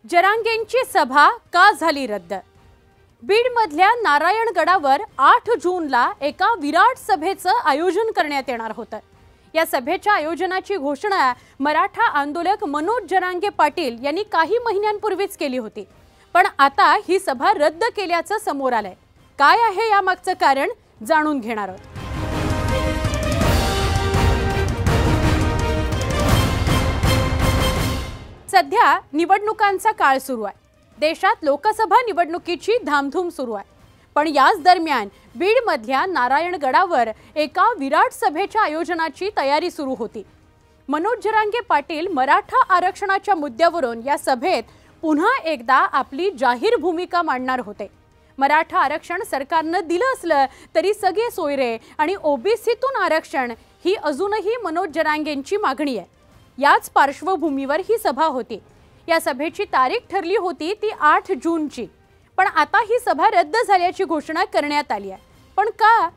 जरांगेंची सभा का झाली रद्द? बीडमधल्या नारायणगडावर 8 जूनला एका विराट सभेचं आयोजन करण्यात येणार होतं। या सभेच्या आयोजनाची घोषणा मराठा आंदोलक मनोज जरांगे पाटील यांनी काही महिन्यांपूर्वीच केली होती, पण आता ही सभा रद्द केल्याचं समोर आलंय। काय आहे यामागचं कारण जाणून घेणार आहोत। सध्या निवडणुकांचा काळ सुरू आहे। देशात लोकसभा निवडणुकीची धामधूम सुरू आहे, पण याच दरम्यान बीडमधल्या नारायणगडावर एका विराट सभेच्या आयोजनाची तयारी सुरू होती। मनोज जरांगे पाटील मराठा आरक्षणाच्या मुद्द्यावरून या सभेत पुन्हा एकदा आपली जाहीर भूमिका मांडणार होते। मराठा आरक्षण सरकारने दिलं असलं तरी सगळे सोयरे आणि ओबीसीतून आरक्षण ही अजूनही मनोज जरांगेंची मागणी आहे। याच पार्श्वभूमीवर ही सभा होती। या सभेची तारीख ठरली होती ती 8 जूनची, पण आता ही सभा रद्द झाल्याची घोषणा करण्यात आली आहे। पण का?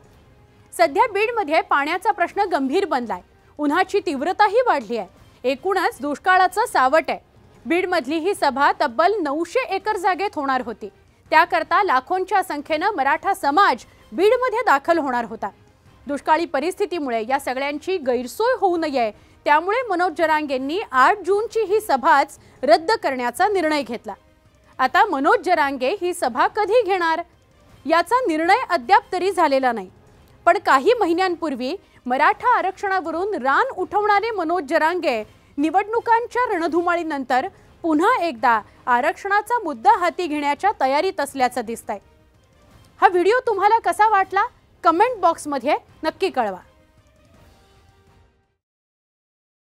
सध्या बीडमध्ये पाण्याचा प्रश्न गंभीर बनलाय, उन्हाची तीव्रताही वाढली आहे, एकूणच दुष्काळाचं सावट आहे। बीडमधली ही सभा तब्बल 900 एकर जागेत होणार होती। त्याकरता लाखोंच्या संख्येने मराठा समाज बीडमध्ये दाखल होणार होता। दुष्काळी परिस्थितीमुळे या सगळ्यांची गैरसोय होऊ नये त्यामुळे मनोज जरांगेंनी 8 जूनची ही सभाच रद्द करण्याचा निर्णय घेतला। आता मनोज जरांगे ही सभा कधी घेणार याचा निर्णय अद्याप तरी झालेला नाही, पण काही महिन्यांपूर्वी मराठा आरक्षणावरून रान उठवणारे मनोज जरांगे निवडणुकांच्या रणधुमाळीनंतर पुन्हा एकदा आरक्षणाचा मुद्दा हाती घेण्याच्या तयारीत असल्याचं दिसतंय। हा व्हिडिओ तुम्हाला कसा वाटला कमेंट बॉक्समध्ये नक्की कळवा।